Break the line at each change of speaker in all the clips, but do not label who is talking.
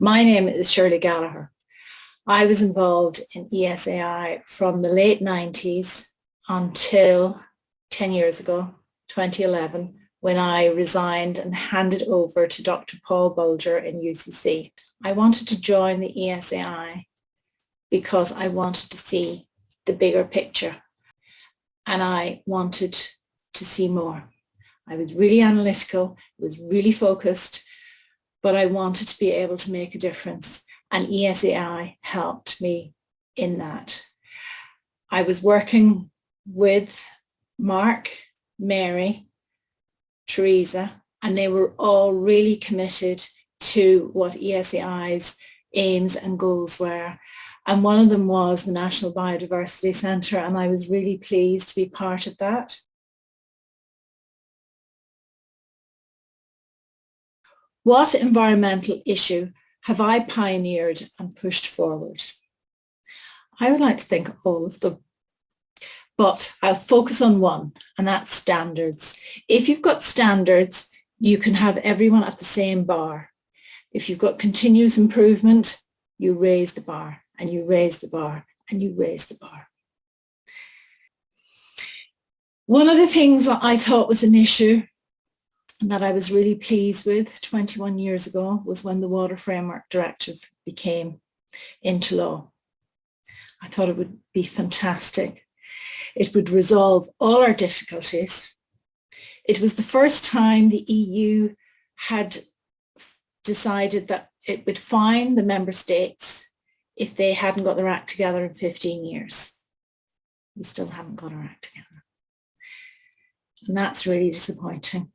My name is Shirley Gallagher. I was involved in ESAI from the late 90s until 10 years ago, 2011, when I resigned and handed over to Dr. Paul Bulger in UCC. I wanted to join the ESAI because I wanted to see the bigger picture and I wanted to see more. I was really analytical, was really focused, but I wanted to be able to make a difference, and ESAI helped me in that. I was working with Mark, Mary, Teresa, and they were all really committed to what ESAI's aims and goals were. And one of them was the National Biodiversity Centre, and I was really pleased to be part of that. What environmental issue have I pioneered and pushed forward? I would like to think of all of them, but I'll focus on one, and that's standards. If you've got standards, you can have everyone at the same bar. If you've got continuous improvement, you raise the bar, and you raise the bar, and you raise the bar. One of the things that I thought was an issue and that I was really pleased with 21 years ago was when the Water Framework Directive became into law. I thought it would be fantastic. It would resolve all our difficulties. It was the first time the EU had decided that it would fine the member states if they hadn't got their act together in 15 years. We still haven't got our act together. And that's really disappointing.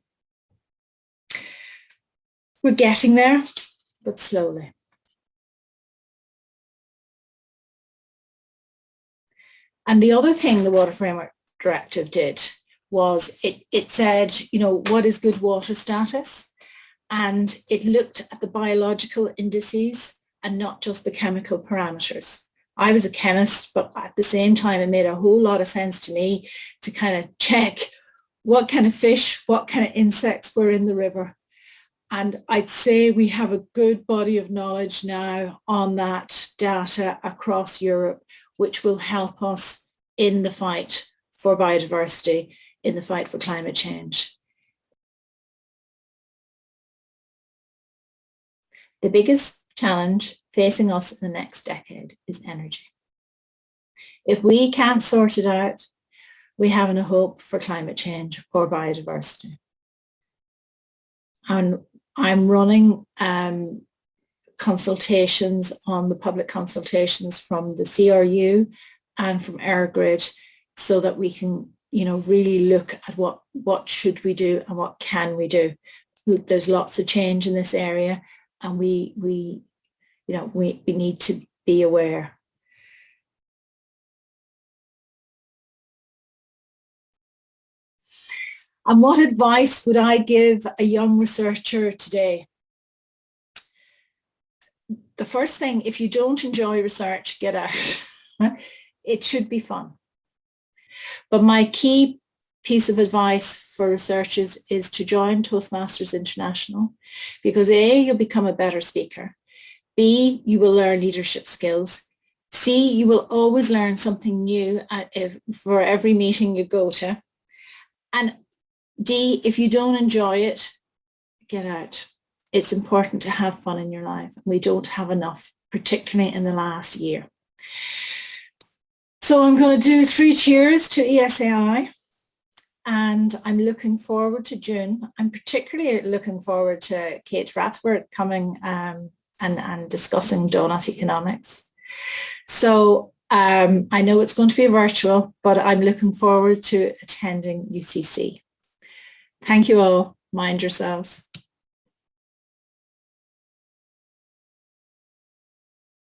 We're getting there, but slowly. And the other thing the Water Framework Directive did was it said, what is good water status? And it looked at the biological indices and not just the chemical parameters. I was a chemist, but at the same time, it made a whole lot of sense to me to kind of check what kind of fish, what kind of insects were in the river. And I'd say we have a good body of knowledge now on that data across Europe, which will help us in the fight for biodiversity, in the fight for climate change. The biggest challenge facing us in the next decade is energy. If we can't sort it out, we have no hope for climate change or biodiversity. And I'm running consultations on the public consultations from the CRU and from EirGrid so that we can, really look at what should we do and what can we do. There's lots of change in this area, and we need to be aware. And what advice would I give a young researcher today? The first thing, if you don't enjoy research, get out. It should be fun. But my key piece of advice for researchers is to join Toastmasters International because A, you'll become a better speaker. B, you will learn leadership skills. C, you will always learn something new for every meeting you go to. And D, if you don't enjoy it, get out. It's important to have fun in your life. We don't have enough, particularly in the last year. So I'm going to do 3 cheers to ESAI, and I'm looking forward to June. I'm particularly looking forward to Kate Rathworth coming and discussing donut economics. So I know it's going to be virtual, but I'm looking forward to attending UCC. Thank you all. Mind yourselves.